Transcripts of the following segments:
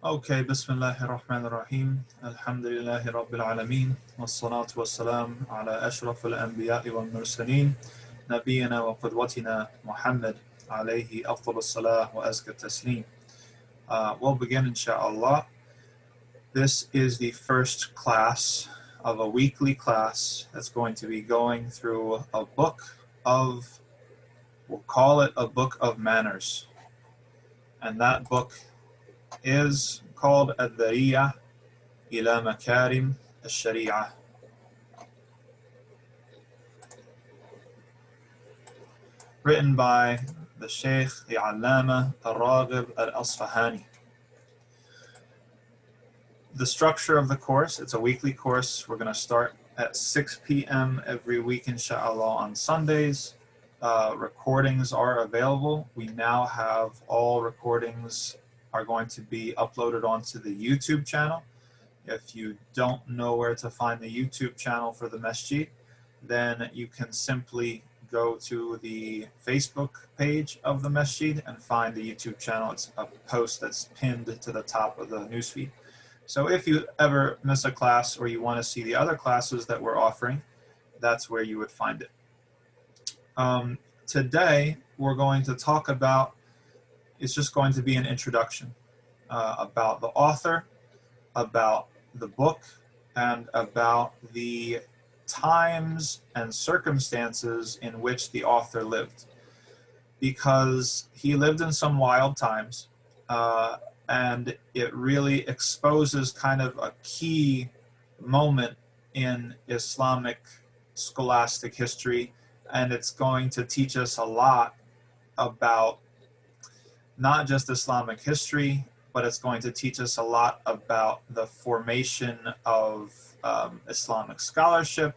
Okay, Bismillahir Rahmanir Rahim. Alhamdulillahi Rabbil Alameen. Wassalatu wassalam ala ashraf al-anbiya'i wal mursaleen. Nabiyyina wa qudwatina Muhammad alayhi afdal salah wa azka taslim. We'll begin inshaAllah. This is the first class of a weekly class that's going to be going through a book of, we'll call it a book of manners. And that book is called al-Dhariyah ila Makarim al-Shariah. Written by the Shaykh, the Allama, al-Raghib, al-Asfahani. The structure of the course, it's a weekly course. We're going to start at 6 p.m. every week, inshallah, on Sundays. Recordings are available. We now have all recordings are going to be uploaded onto the YouTube channel. If you don't know where to find the YouTube channel for the masjid, then you can simply go to the Facebook page of the masjid and find the YouTube channel. It's a post that's pinned to the top of the newsfeed. So if you ever miss a class or you want to see the other classes that we're offering, that's where you would find it. Today, we're going to talk about, it's just going to be an introduction about the author, about the book, and about the times and circumstances in which the author lived. Because he lived in some wild times, and it really exposes kind of a key moment in Islamic scholastic history, and it's going to teach us a lot about not just Islamic history, but it's going to teach us a lot about the formation of Islamic scholarship.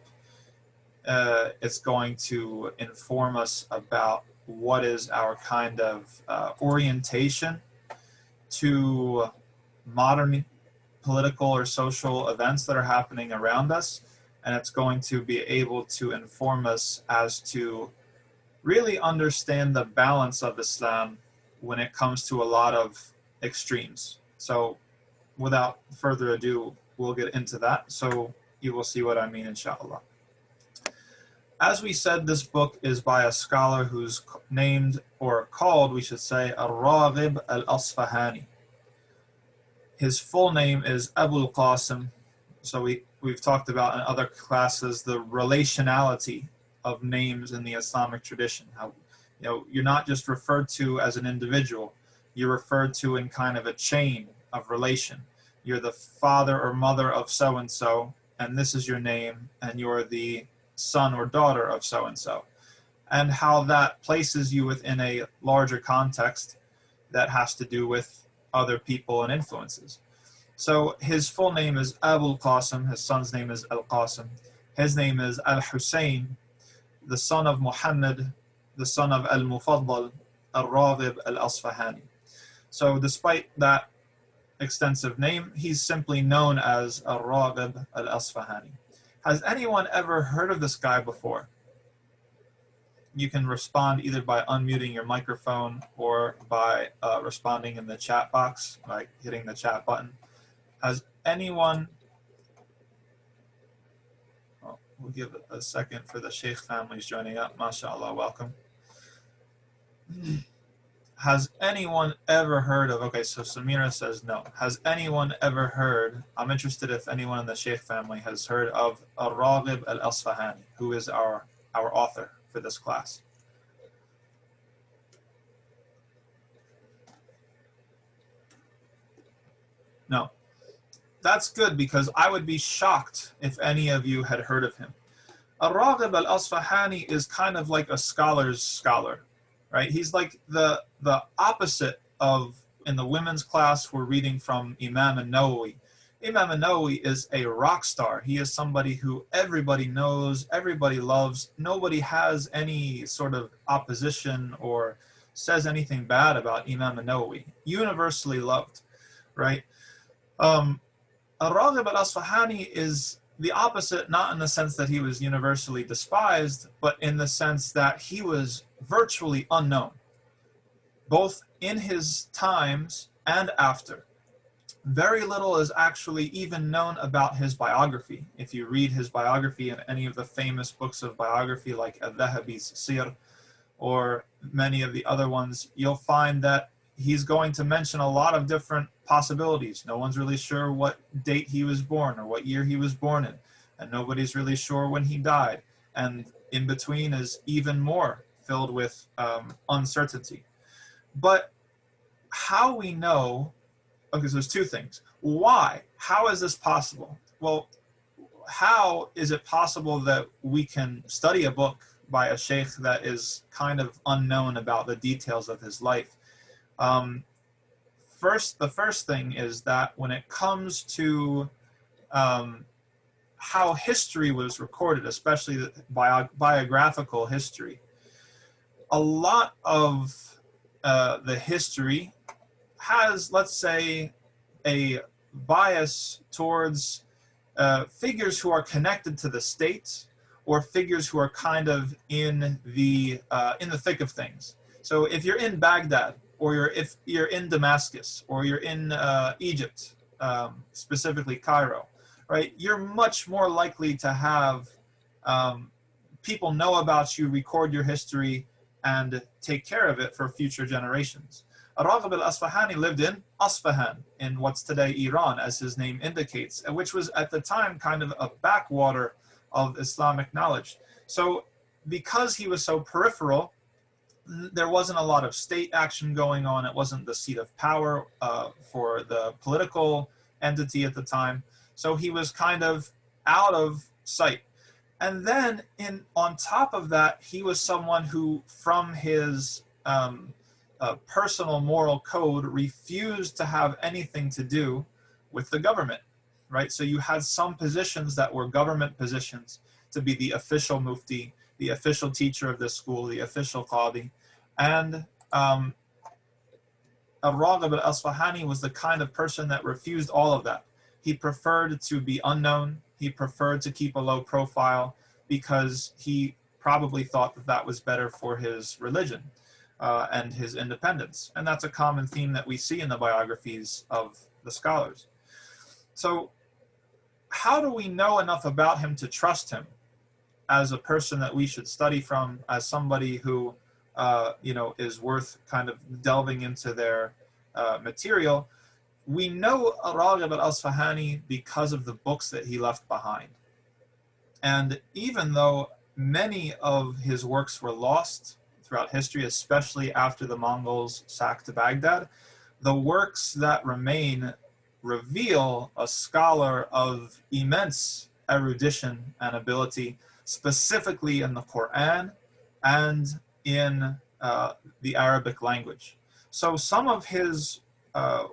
It's going to inform us about what is our kind of orientation to modern political or social events that are happening around us. And it's going to be able to inform us as to really understand the balance of Islam when it comes to a lot of extremes. So without further ado, we'll get into that. So you will see what I mean, inshallah. As we said, this book is by a scholar who's named, or called, we should say, al-Raghib al-Asfahani. His full name is Abul Qasim. So we've talked about in other classes the relationality of names in the Islamic tradition. How, you're not just referred to as an individual, you're referred to in kind of a chain of relation. You're the father or mother of so-and-so, and this is your name, and you're the son or daughter of so-and-so. And how that places you within a larger context that has to do with other people and influences. So his full name is Abul Qasim, his son's name is Al-Qasim. His name is Al-Hussein, the son of Muhammad, the son of Al-Mufaddal, al-Raghib al-Asfahani. So despite that extensive name, he's simply known as al-Raghib al-Asfahani. Has anyone ever heard of this guy before? You can respond either by unmuting your microphone or by responding in the chat box, by hitting the chat button. Has anyone, we'll give it a second for the Sheikh families joining up. MashaAllah, welcome. Has anyone ever heard of, okay, so Samira says no. Has anyone ever heard, I'm interested if anyone in the Sheikh family has heard of al-Raghib al-Asfahani, who is our author for this class. No. That's good, because I would be shocked if any of you had heard of him. Al-Raghib al-Asfahani is kind of like a scholar's scholar, right? He's like the opposite of, in the women's class, we're reading from Imam al-Nawawi. Imam al-Nawawi is a rock star. He is somebody who everybody knows, everybody loves. Nobody has any sort of opposition or says anything bad about Imam al-Nawawi. Universally loved, right? Al-Raghib al-Asfahani is the opposite, not in the sense that he was universally despised, but in the sense that he was virtually unknown, both in his times and after. very little is actually even known about his biography. If you read his biography in any of the famous books of biography like al-Dhahabi's Sir or many of the other ones, you'll find that he's going to mention a lot of different possibilities. No one's really sure what date he was born or what year he was born in, and nobody's really sure when he died. And in between is even more filled with uncertainty. But how we know, okay, so there's two things. Why? How is this possible? Well, how is it possible that we can study a book by a sheikh that is kind of unknown about the details of his life? The first thing is that when it comes to how history was recorded, especially the biographical history, a lot of the history has, let's say, a bias towards figures who are connected to the state or figures who are kind of in the thick of things. So if you're in Baghdad, or if you're in Damascus, or you're in Egypt, specifically Cairo, right? You're much more likely to have people know about you, record your history, and take care of it for future generations. Al-Raghib al-Asfahani lived in Asfahan, in what's today Iran, as his name indicates, which was at the time kind of a backwater of Islamic knowledge. So because he was so peripheral, there wasn't a lot of state action going on. It wasn't the seat of power for the political entity at the time. So he was kind of out of sight. And then on top of that, he was someone who, from his personal moral code, refused to have anything to do with the government, right? So you had some positions that were government positions, to be the official mufti, the official teacher of this school, the official qadi. And al-Raghib al-Asfahani was the kind of person that refused all of that. He preferred to be unknown. He preferred to keep a low profile because he probably thought that that was better for his religion and his independence. And that's a common theme that we see in the biographies of the scholars. So how do we know enough about him to trust him as a person that we should study from, as somebody who is worth kind of delving into their material? We know al-Raghib al-Asfahani because of the books that he left behind. And even though many of his works were lost throughout history, especially after the Mongols sacked Baghdad, the works that remain reveal a scholar of immense erudition and ability, specifically in the Quran and in the Arabic language. So some of his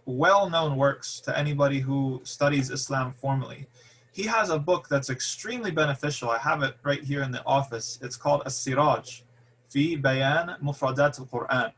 well-known works to anybody who studies Islam formally, he has a book that's extremely beneficial. I have it right here in the office. It's called As-Siraj fi Bayan Mufradat al-Quran.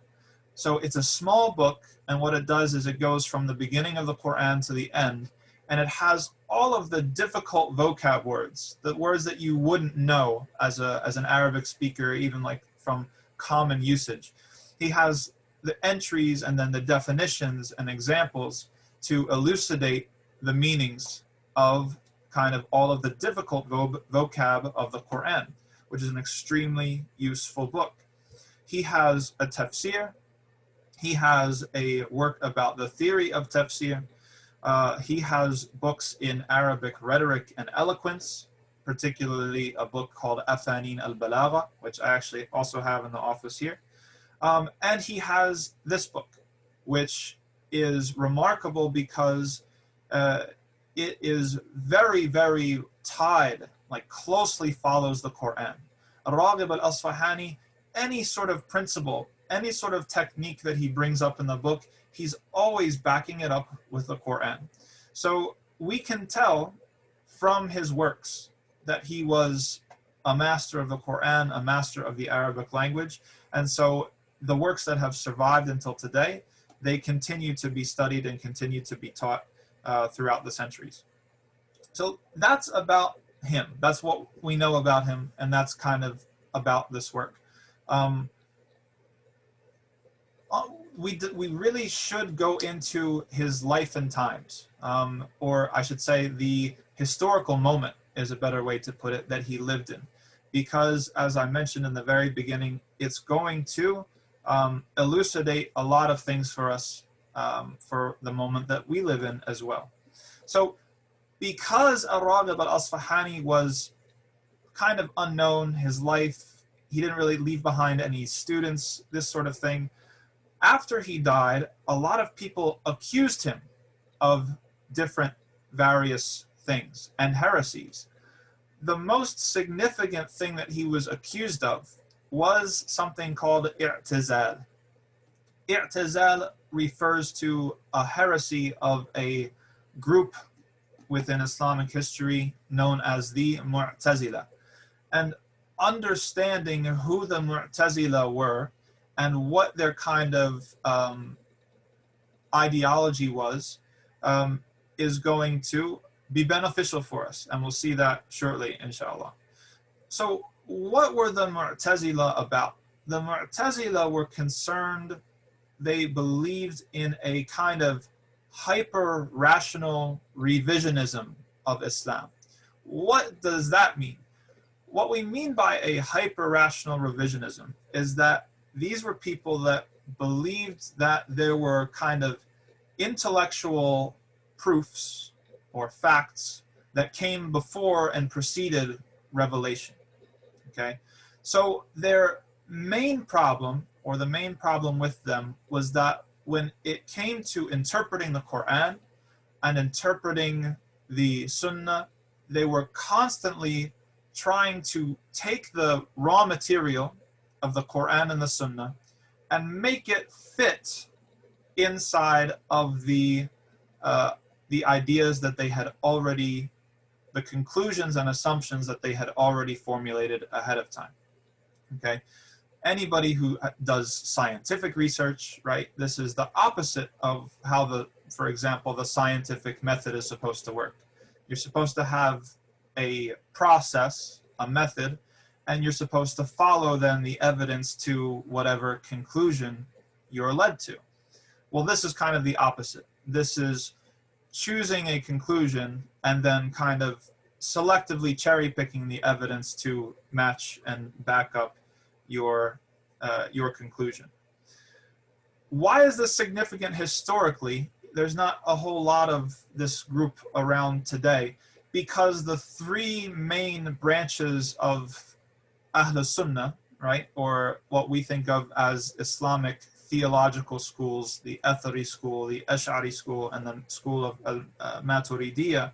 So it's a small book, and what it does is it goes from the beginning of the Quran to the end, and it has all of the difficult vocab words, the words that you wouldn't know as an Arabic speaker, even like from common usage. He has the entries and then the definitions and examples to elucidate the meanings of kind of all of the difficult vocab of the Quran, which is an extremely useful book. He has a tafsir. He has a work about the theory of tafsir. He has books in Arabic rhetoric and eloquence, particularly a book called Afanin al-Balagha, which I actually also have in the office here. And he has this book, which is remarkable because it is very, very tied, like closely follows the Quran. Al-Raghib al-Asfahani, any sort of principle, any sort of technique that he brings up in the book, he's always backing it up with the Quran. So we can tell from his works that he was a master of the Quran, a master of the Arabic language. And so the works that have survived until today, they continue to be studied and continue to be taught throughout the centuries. So that's about him. That's what we know about him, and that's kind of about this work. we really should go into his life and times, or I should say the historical moment is a better way to put it, that he lived in. Because as I mentioned in the very beginning, it's going to elucidate a lot of things for us for the moment that we live in as well. So because al-Raghib al-Asfahani was kind of unknown, his life, he didn't really leave behind any students, this sort of thing. After he died, a lot of people accused him of different various things and heresies. The most significant thing that he was accused of was something called i'tizal. I'tizal refers to a heresy of a group within Islamic history known as the Mu'tazila. And understanding who the Mu'tazila were and what their kind of ideology was is going to be beneficial for us. And we'll see that shortly, inshallah. So what were the Mu'tazila about? The Mu'tazila were concerned, they believed in a kind of hyper-rational revisionism of Islam. What does that mean? What we mean by a hyper-rational revisionism is that these were people that believed that there were kind of intellectual proofs or facts that came before and preceded revelation. Okay? So their main problem, or the main problem with them, was that when it came to interpreting the Quran and interpreting the Sunnah, they were constantly trying to take the raw material of the Quran and the Sunnah and make it fit inside of the ideas that they had already, the conclusions and assumptions that they had already formulated ahead of time. Okay? Anybody who does scientific research, right, this is the opposite of how for example, the scientific method is supposed to work. You're supposed to have a process, a method, and you're supposed to follow then the evidence to whatever conclusion you're led to. Well, this is kind of the opposite. This is choosing a conclusion and then kind of selectively cherry picking the evidence to match and back up your conclusion. Why is this significant historically? There's not a whole lot of this group around today, because the three main branches of Ahl Sunnah, right, or what we think of as Islamic theological schools, the Athari school, the Ash'ari school, and the school of Maturidiyah,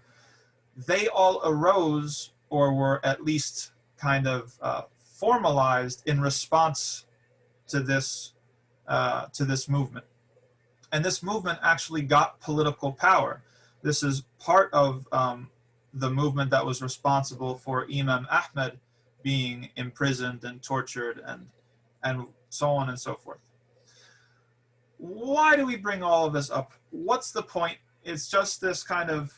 they all arose or were at least kind of formalized in response to this movement. And this movement actually got political power. This is part of the movement that was responsible for Imam Ahmed being imprisoned and tortured and so on and so forth. Why do we bring all of this up? What's the point? It's just this kind of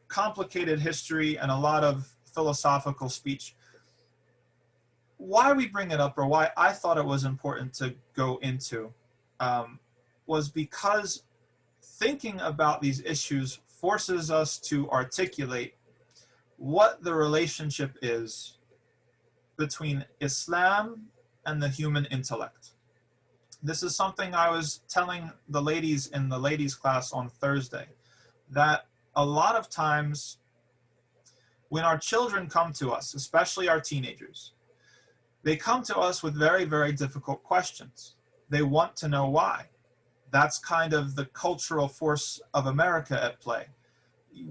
complicated history and a lot of philosophical speech. Why we bring it up, or why I thought it was important to go into, was because thinking about these issues forces us to articulate what the relationship is between Islam and the human intellect. This is something I was telling the ladies in the ladies' class on Thursday, that a lot of times when our children come to us, especially our teenagers, they come to us with very, very difficult questions. They want to know why. That's kind of the cultural force of America at play.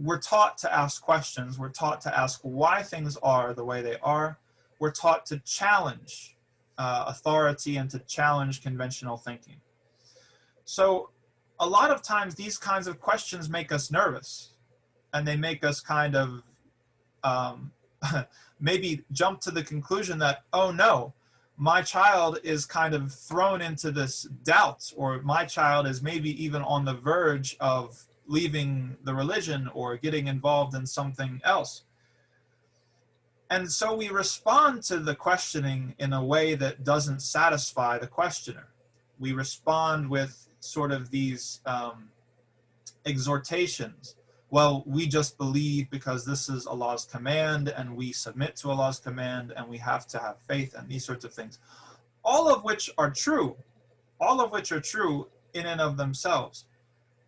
We're taught to ask questions. We're taught to ask why things are the way they are. We're taught to challenge authority and to challenge conventional thinking. So a lot of times these kinds of questions make us nervous, and they make us kind of maybe jump to the conclusion that, oh no, my child is kind of thrown into this doubt, or my child is maybe even on the verge of leaving the religion or getting involved in something else. And so we respond to the questioning in a way that doesn't satisfy the questioner. we respond with sort of these exhortations. Well, we just believe because this is Allah's command, and we submit to Allah's command, and we have to have faith, and these sorts of things. All of which are true. All of which are true in and of themselves.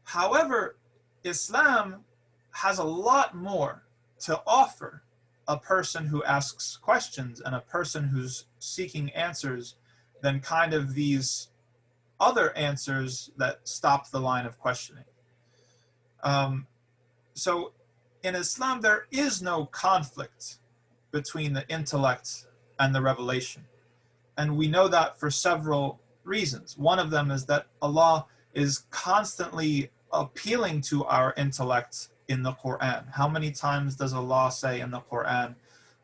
However, Islam has a lot more to offer a person who asks questions and a person who's seeking answers than kind of these other answers that stop the line of questioning. So in Islam, there is no conflict between the intellect and the revelation. And we know that for several reasons. One of them is that Allah is constantly appealing to our intellect in the Quran. How many times does Allah say in the Quran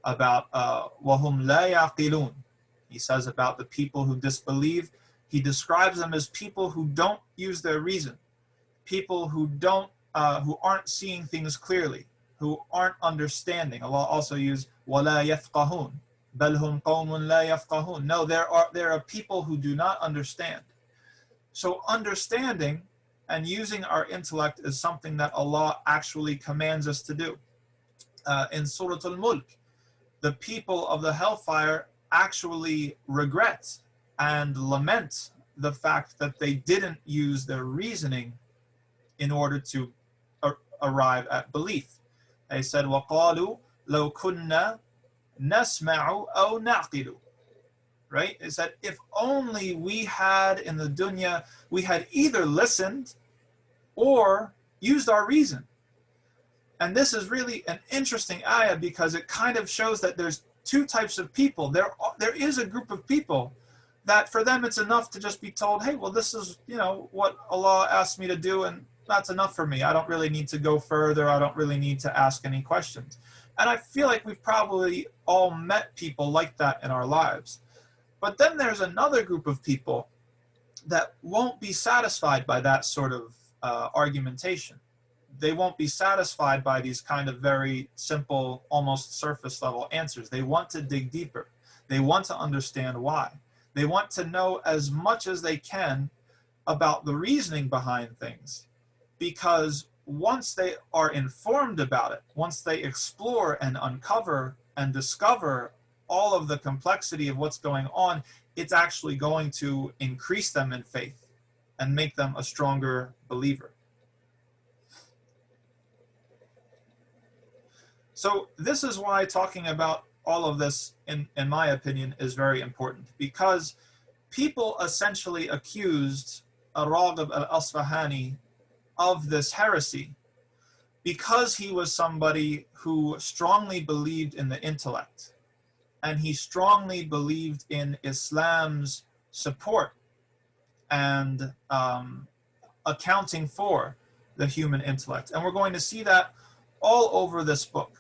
about وَهُمْ لَا يَعْقِلُونَ? He says about the people who disbelieve, he describes them as people who don't use their reason, people who aren't seeing things clearly, who aren't understanding. Allah also used وَلَا يَفْقَهُونَ بَلْ هُمْ قَوْمٌ لَا يَفْقَهُونَ. No, there are people who do not understand. So understanding and using our intellect is something that Allah actually commands us to do. In Surah Al-Mulk, the people of the hellfire actually regret and lament the fact that they didn't use their reasoning in order to arrive at belief. They said, وَقَالُوا لَوْ كُنَّا نَسْمَعُ أَوْ نَعْقِلُ. Right? It said, if only we had in the dunya, we had either listened or used our reason. And this is really an interesting ayah because it kind of shows that there's two types of people. There is a group of people that for them it's enough to just be told, hey, well, this is, what Allah asked me to do, and that's enough for me. I don't really need to go further. I don't really need to ask any questions. And I feel like we've probably all met people like that in our lives. But then there's another group of people that won't be satisfied by that sort of argumentation. They won't be satisfied by these kind of very simple, almost surface level answers. They want to dig deeper. They want to understand why. They want to know as much as they can about the reasoning behind things. Because once they are informed about it, once they explore and uncover and discover all of the complexity of what's going on, it's actually going to increase them in faith and make them a stronger believer. So this is why talking about all of this, in my opinion, is very important, because people essentially accused al-Raghib al-Asfahani of this heresy because he was somebody who strongly believed in the intellect, and he strongly believed in Islam's support and accounting for the human intellect. And we're going to see that all over this book.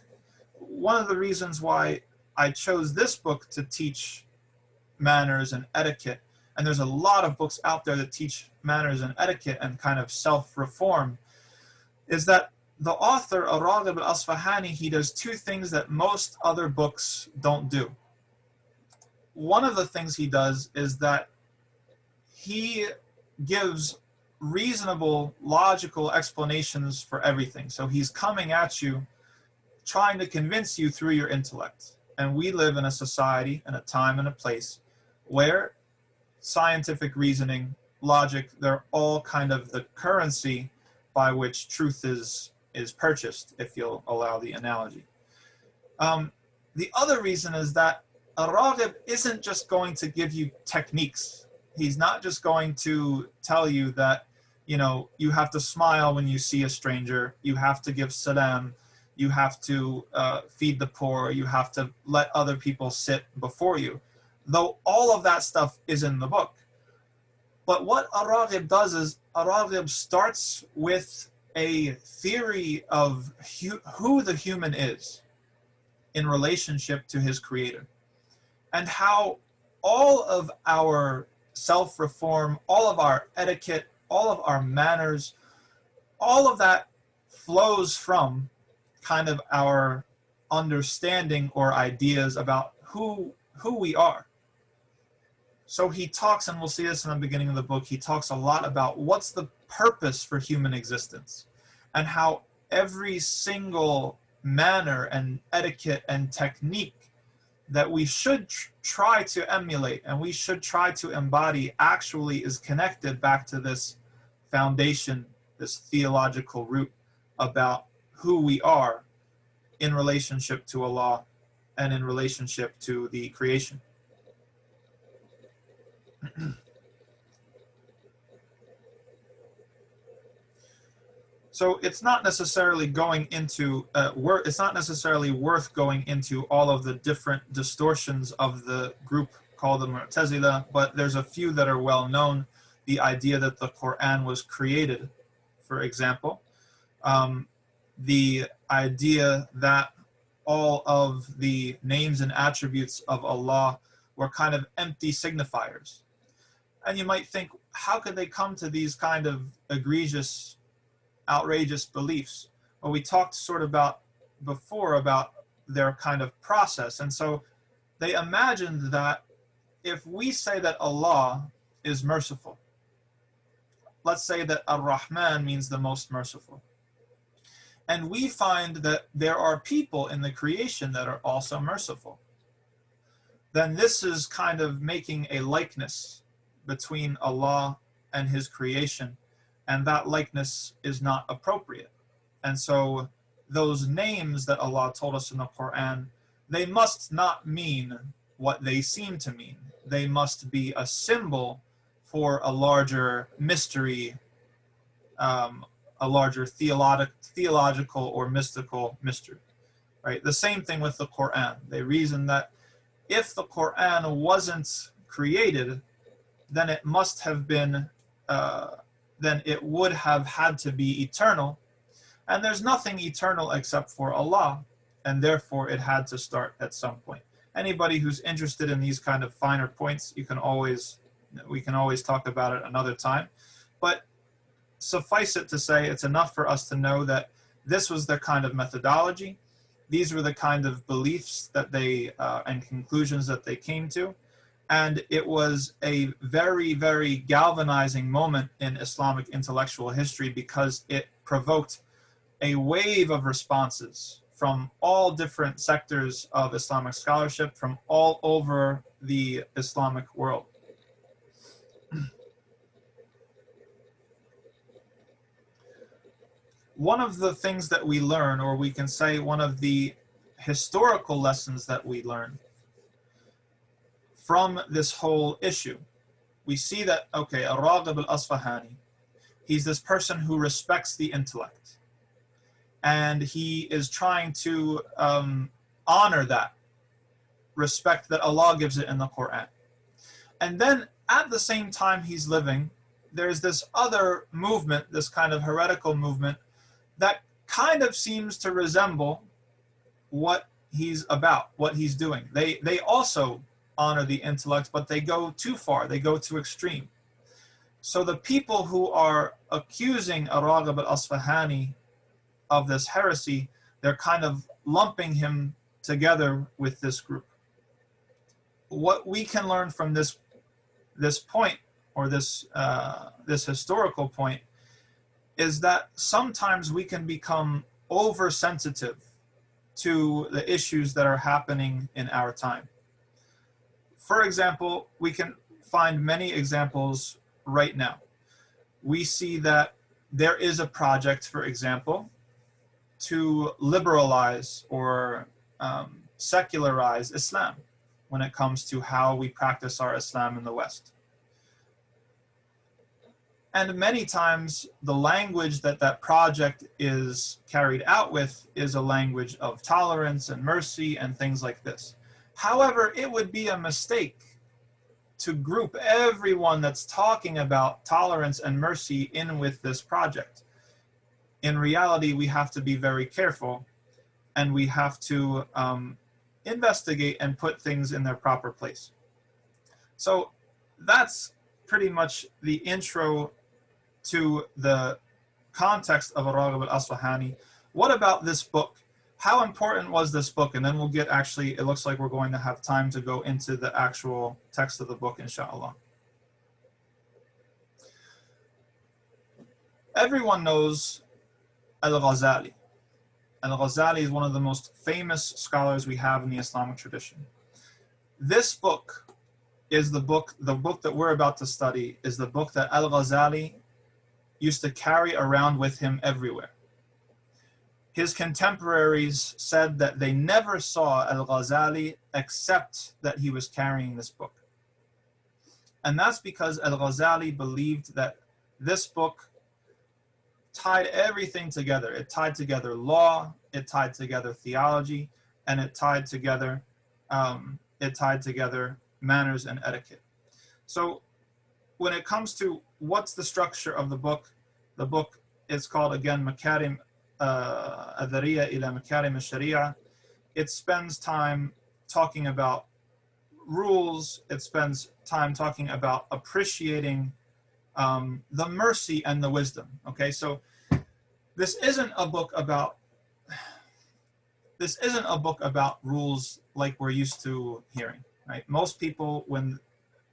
One of the reasons why I chose this book to teach manners and etiquette, and there's a lot of books out there that teach manners and etiquette and kind of self-reform, is that the author, al-Raghib al-Asfahani, he does two things that most other books don't do. One of the things he does is that he gives reasonable, logical explanations for everything. So he's coming at you, trying to convince you through your intellect. And we live in a society, in a time and a place where scientific reasoning, logic, they're all kind of the currency by which truth is purchased, if you'll allow the analogy. The other reason is that al-Raghib isn't just going to give you techniques. He's not just going to tell you that, you have to smile when you see a stranger, you have to give salam, you have to feed the poor, you have to let other people sit before you. Though all of that stuff is in the book. But what al-Raghib does is, al-Raghib starts with a theory of who the human is in relationship to his creator, and how all of our self-reform, all of our etiquette, all of our manners, all of that flows from kind of our understanding or ideas about who we are. So he talks, and we'll see this in the beginning of the book, he talks a lot about what's the purpose for human existence, and how every single manner and etiquette and technique that we should try to emulate and we should try to embody actually is connected back to this foundation, this theological root about who we are in relationship to Allah and in relationship to the creation. So it's not necessarily going into it's not necessarily worth going into all of the different distortions of the group called the Mu'tazila, but there's a few that are well known. The idea that the Quran was created, for example, the idea that all of the names and attributes of Allah were kind of empty signifiers. And you might think, how could they come to these kind of egregious, outrageous beliefs? Well, we talked sort of about before about their kind of process. And so they imagined that if we say that Allah is merciful, let's say that Ar-Rahman means the most merciful, and we find that there are people in the creation that are also merciful, then this is kind of making a likeness between Allah and his creation, and that likeness is not appropriate. And so those names that Allah told us in the Quran, they must not mean what they seem to mean. They must be a symbol for a larger mystery, a larger theological or mystical mystery, right? The same thing with the Quran. They reason that if the Quran wasn't created, then it must have been, then it would have had to be eternal. And there's nothing eternal except for Allah, and therefore it had to start at some point. Anybody who's interested in these kind of finer points, we can always talk about it another time. But suffice it to say, it's enough for us to know that this was their kind of methodology. These were the kind of beliefs that they and conclusions that they came to. And it was a very, very galvanizing moment in Islamic intellectual history because it provoked a wave of responses from all different sectors of Islamic scholarship from all over the Islamic world. One of the things that we learn, or we can say one of the historical lessons that we learn from this whole issue, we see that, okay, al-Raghib al-Asfahani, he's this person who respects the intellect. And he is trying to honor that respect that Allah gives it in the Quran. And then at the same time he's living, there's this other movement, this kind of heretical movement, that kind of seems to resemble what he's about, what he's doing. They also honor the intellect, but they go too far, they go too extreme. So the people who are accusing al-Raghib al-Asfahani of this heresy, they're kind of lumping him together with this group. What we can learn from this point, or this historical point, is that sometimes we can become oversensitive to the issues that are happening in our time. For example, we can find many examples right now. We see that there is a project, for example, to liberalize or secularize Islam when it comes to how we practice our Islam in the West. And many times the language that project is carried out with is a language of tolerance and mercy and things like this. However, it would be a mistake to group everyone that's talking about tolerance and mercy in with this project. In reality, we have to be very careful, and we have to investigate and put things in their proper place. So that's pretty much the intro to the context of al-Raghib al-Asfahani. What about this book? how important was this book? And then we'll get, actually, it looks like we're going to have time to go into the actual text of the book, inshallah. Everyone knows al-Ghazali. Al-Ghazali is one of the most famous scholars we have in the Islamic tradition. This book is the book that we're about to study is the book that al-Ghazali used to carry around with him everywhere. His contemporaries said that they never saw al-Ghazali except that he was carrying this book. And that's because al-Ghazali believed that this book tied everything together. It tied together law, it tied together theology, and it tied together manners and etiquette. So when it comes to what's the structure of the book is called, again, Makarim, al-Dhariyah ila Makarim al-Shariah. It spends time talking about rules. It spends time talking about appreciating the mercy and the wisdom. Okay, so this isn't a book about rules like we're used to hearing, right? Most people, and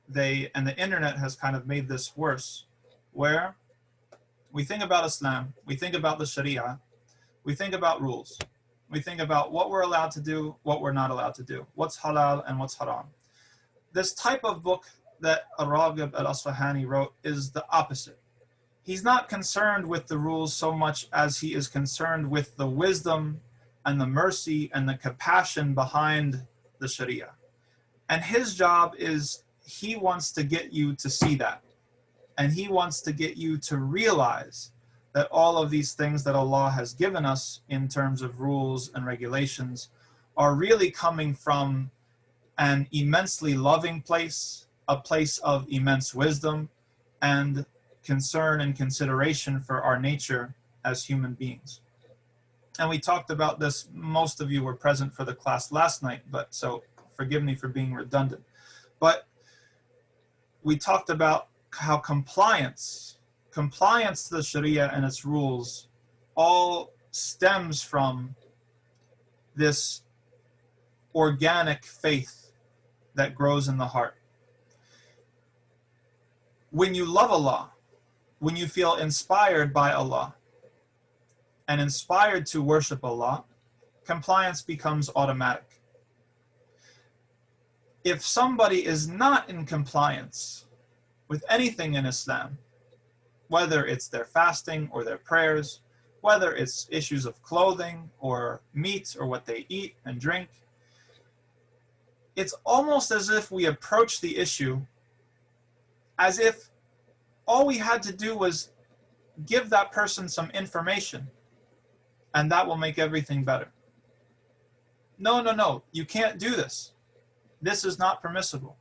the internet has kind of made this worse, where we think about Islam, we think about the Sharia, we think about rules. We think about what we're allowed to do, what we're not allowed to do, what's halal and what's haram. This type of book that al-Raghib al-Asfahani wrote is the opposite. He's not concerned with the rules so much as he is concerned with the wisdom and the mercy and the compassion behind the Sharia. And his job is, he wants to get you to see that. And he wants to get you to realize that all of these things that Allah has given us in terms of rules and regulations are really coming from an immensely loving place, a place of immense wisdom and concern and consideration for our nature as human beings. And we talked about this, most of you were present for the class last night, but so forgive me for being redundant. But we talked about how compliance to the Sharia and its rules all stems from this organic faith that grows in the heart. When you love Allah, when you feel inspired by Allah and inspired to worship Allah, compliance becomes automatic. If somebody is not in compliance with anything in Islam, whether it's their fasting or their prayers, whether it's issues of clothing or meat or what they eat and drink, it's almost as if we approach the issue as if all we had to do was give that person some information and that will make everything better. No, you can't do this. This is not permissible.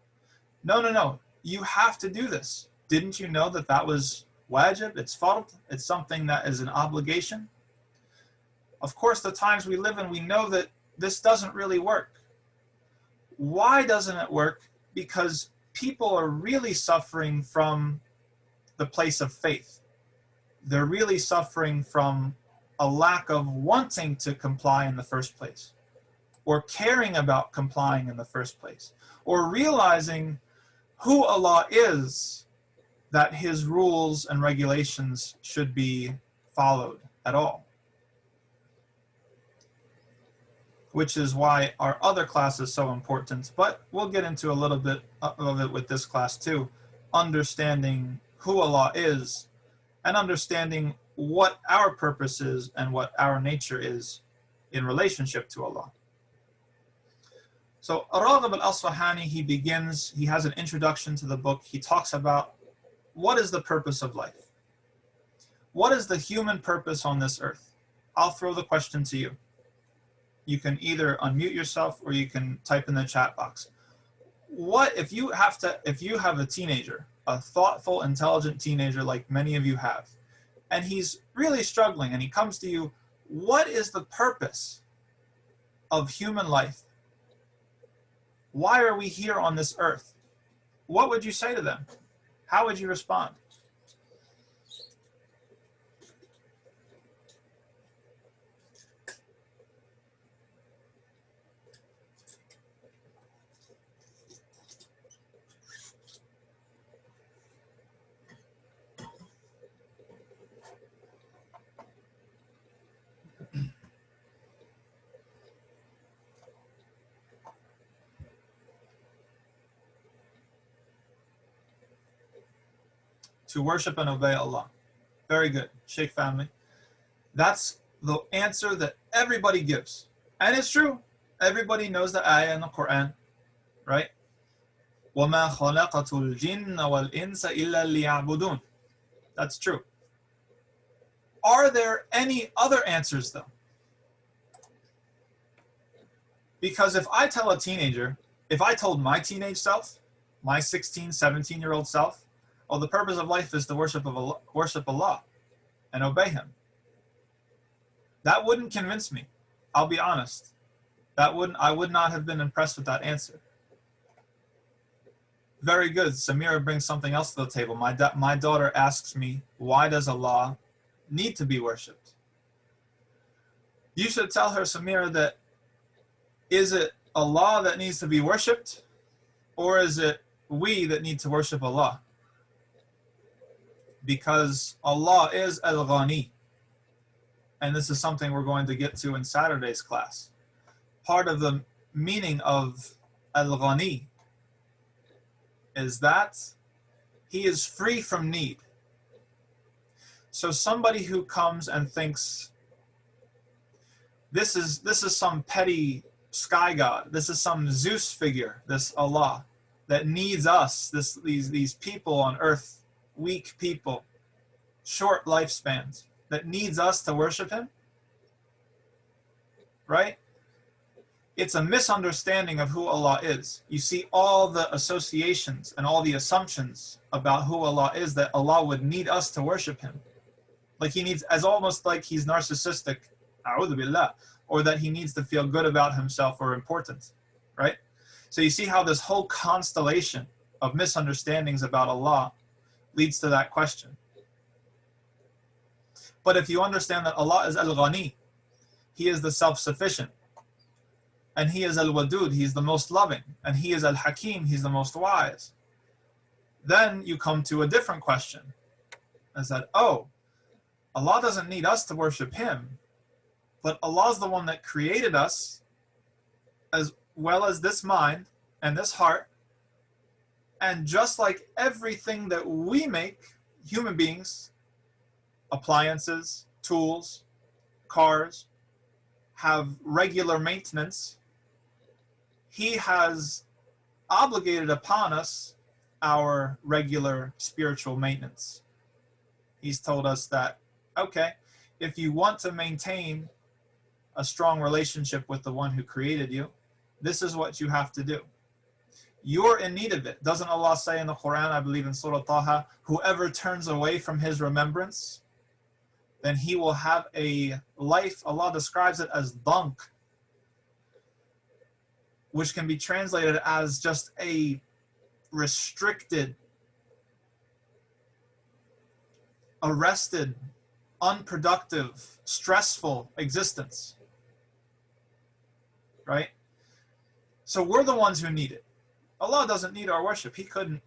No, you have to do this. Didn't you know that that was wajib? It's fard. It's something that is an obligation. Of course, the times we live in, we know that this doesn't really work. Why doesn't it work? Because people are really suffering from the place of faith. They're really suffering from a lack of wanting to comply in the first place, or caring about complying in the first place, or realizing who Allah is, that his rules and regulations should be followed at all. Which is why our other class is so important, but we'll get into a little bit of it with this class too, understanding who Allah is and understanding what our purpose is and what our nature is in relationship to Allah. So al-Raghib al-Asfahani, he has an introduction to the book. He talks about what is the purpose of life? What is the human purpose on this earth? I'll throw the question to you. You can either unmute yourself or you can type in the chat box. What if you have a teenager, a thoughtful, intelligent teenager like many of you have, and he's really struggling and he comes to you, what is the purpose of human life? Why are we here on this earth? What would you say to them? How would you respond? to worship and obey Allah. Very good, Sheikh family. That's the answer that everybody gives. And it's true. Everybody knows the ayah in the Quran, right? وَمَا خَلَقَتُ الْجِنَّ وَالْإِنسَ إِلَّا لِيَعْبُدُونَ. That's true. Are there any other answers though? Because if I tell a teenager, if I told my teenage self, my 16, 17-year-old self, oh, the purpose of life is to worship Allah and obey Him, that wouldn't convince me. I'll be honest. I would not have been impressed with that answer. Very good. Samira brings something else to the table. My daughter asks me, why does Allah need to be worshipped? You should tell her, Samira, that is it Allah that needs to be worshipped, or is it we that need to worship Allah? Because Allah is al-Ghani. And this is something we're going to get to in Saturday's class. Part of the meaning of al-Ghani is that He is free from need. So somebody who comes and thinks this is some petty sky god, this is some Zeus figure, this Allah that needs us, these people on earth, weak people, short lifespans, that needs us to worship Him, right? It's a misunderstanding of who Allah is. You see all the associations and all the assumptions about who Allah is, that Allah would need us to worship Him. Like He needs, as almost like He's narcissistic, a'udhu billah, or that He needs to feel good about Himself or important, right? So you see how this whole constellation of misunderstandings about Allah leads to that question. But if you understand that Allah is al-Ghani, He is the self-sufficient, and He is al-Wadud, He's the most loving, and He is al-Hakim, He's the most wise, then you come to a different question. Is that, oh, Allah doesn't need us to worship Him, but Allah's the one that created us, as well as this mind and this heart, and just like everything that we make, human beings, appliances, tools, cars, have regular maintenance, He has obligated upon us our regular spiritual maintenance. He's told us that, okay, if you want to maintain a strong relationship with the one who created you, this is what you have to do. You're in need of it. Doesn't Allah say in the Quran, I believe in Surah Taha, whoever turns away from His remembrance, then he will have a life, Allah describes it as dank, which can be translated as just a restricted, arrested, unproductive, stressful existence, right? So we're the ones who need it. Allah doesn't need our worship. He couldn't,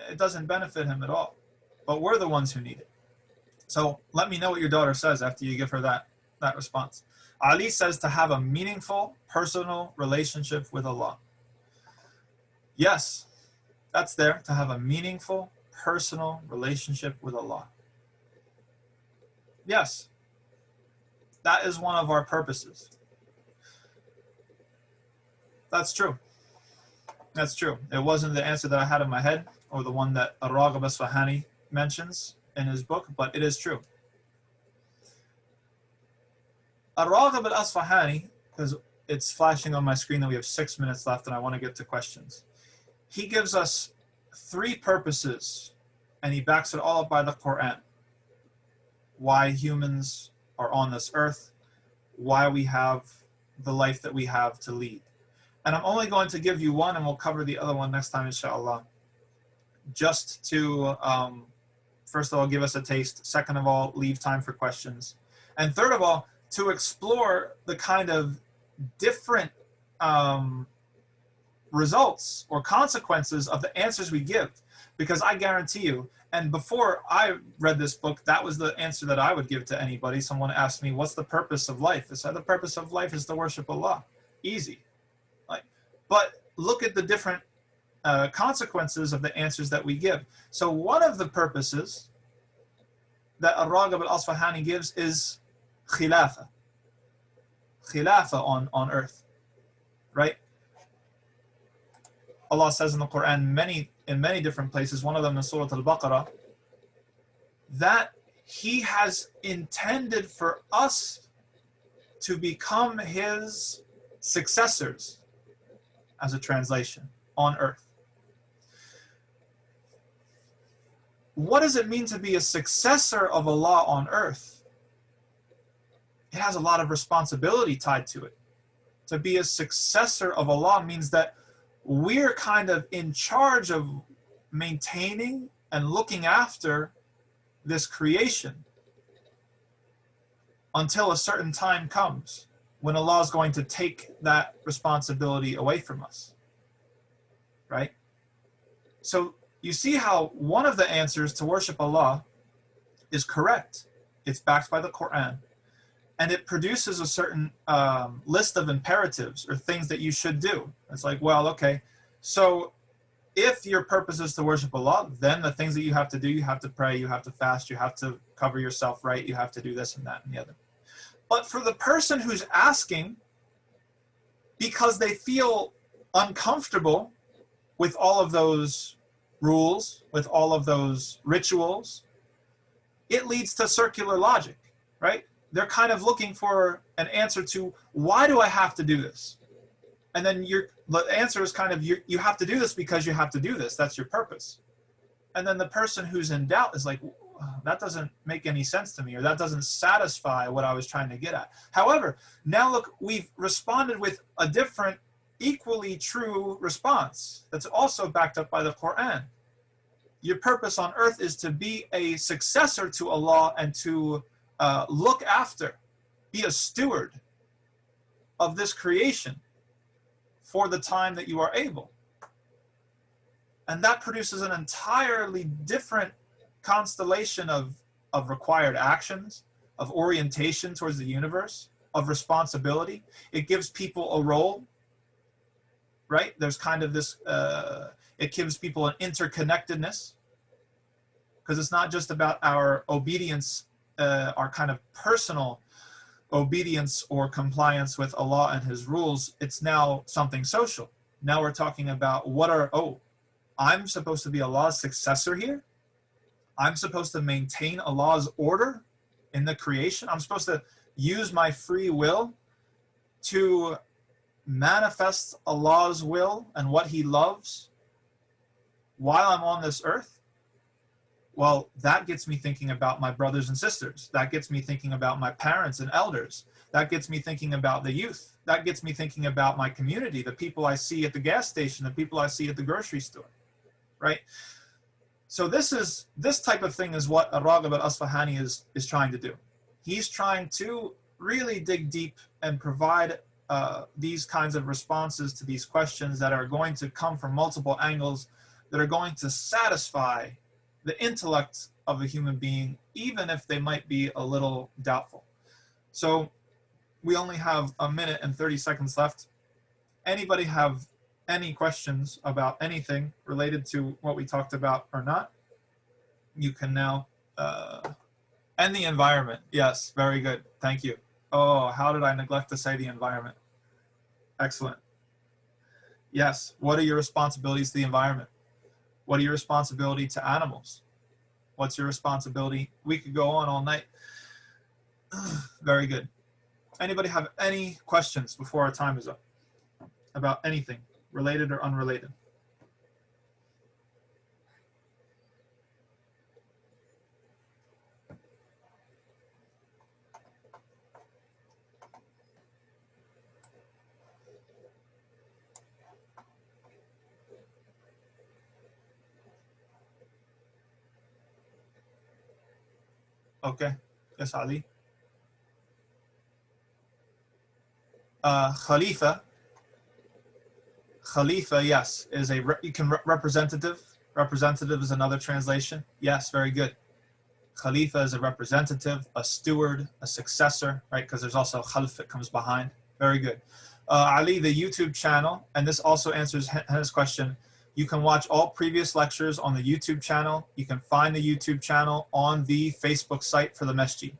it doesn't benefit Him at all. But we're the ones who need it. So let me know what your daughter says after you give her that response. Ali says to have a meaningful, personal relationship with Allah. Yes, that's there, to have a meaningful, personal relationship with Allah. Yes, that is one of our purposes. That's true. That's true. It wasn't the answer that I had in my head, or the one that al-Raghib al-Asfahani mentions in his book, but it is true. Al-Raghib al-Asfahani, because it's flashing on my screen that we have 6 minutes left and I want to get to questions. He gives us 3 purposes, and he backs it all up by the Quran. Why humans are on this earth, why we have the life that we have to lead. And I'm only going to give you one, and we'll cover the other one next time, inshallah. Just to, first of all, give us a taste. Second of all, leave time for questions. And third of all, to explore the kind of different results or consequences of the answers we give. Because I guarantee you, and before I read this book, that was the answer that I would give to anybody. Someone asked me, what's the purpose of life? I said, the purpose of life is to worship Allah. Easy. But look at the different consequences of the answers that we give. So one of the purposes that al-Raghib al-Asfahani gives is khilafa on earth, right? Allah says in the Quran in many different places, one of them in Surah Al-Baqarah, that He has intended for us to become His successors, as a translation, on earth. What does it mean to be a successor of Allah on earth? It has a lot of responsibility tied to it. To be a successor of Allah means that we're kind of in charge of maintaining and looking after this creation until a certain time comes when Allah is going to take that responsibility away from us, right? So you see how one of the answers to worship Allah is correct. It's backed by the Quran. And it produces a certain list of imperatives or things that you should do. It's like, well, okay, so if your purpose is to worship Allah, then the things that you have to do, you have to pray, you have to fast, you have to cover yourself right, you have to do this and that and the other. But for the person who's asking because they feel uncomfortable with all of those rules, with all of those rituals, it leads to circular logic, right? They're kind of looking for an answer to, why do I have to do this? And then the answer is kind of, you have to do this because you have to do this. That's your purpose. And then the person who's in doubt is like, that doesn't make any sense to me, or that doesn't satisfy what I was trying to get at. However, now look, we've responded with a different, equally true response that's also backed up by the Quran. Your purpose on earth is to be a successor to Allah and to look after, be a steward of this creation for the time that you are able. And that produces an entirely different constellation of required actions, of orientation towards the universe, of responsibility. It gives people a role, right? There's kind of this, it gives people an interconnectedness, because it's not just about our obedience, our kind of personal obedience or compliance with Allah and His rules. It's now something social. Now we're talking about I'm supposed to be Allah's successor here. I'm supposed to maintain Allah's order in the creation. I'm supposed to use my free will to manifest Allah's will and what He loves while I'm on this earth. Well, that gets me thinking about my brothers and sisters. That gets me thinking about my parents and elders. That gets me thinking about the youth. That gets me thinking about my community, the people I see at the gas station, the people I see at the grocery store, right? So this type of thing is what al-Raghib al-Asfahani is trying to do. He's trying to really dig deep and provide these kinds of responses to these questions that are going to come from multiple angles, that are going to satisfy the intellect of a human being, even if they might be a little doubtful. So we only have 1 minute and 30 seconds left. Anybody have any questions about anything related to what we talked about or not? You can now, and the environment. Yes, very good. Thank you. Oh, how did I neglect to say the environment? Excellent. Yes, what are your responsibilities to the environment? What are your responsibility to animals? What's your responsibility? We could go on all night. Very good. Anybody have any questions before our time is up about anything, related or unrelated? Okay. Yes, Ali. Khalifa, yes, is representative. Representative is another translation. Yes, very good. Khalifa is a representative, a steward, a successor, right? Because there's also khalf that comes behind. Very good. Ali, the YouTube channel, and this also answers his question. You can watch all previous lectures on the YouTube channel. You can find the YouTube channel on the Facebook site for the Masjid.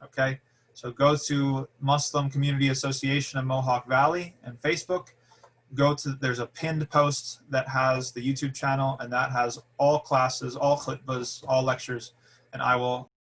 Okay, so go to Muslim Community Association of Mohawk Valley and Facebook. There's a pinned post that has the YouTube channel, and that has all classes, all khutbahs, all lectures, and I will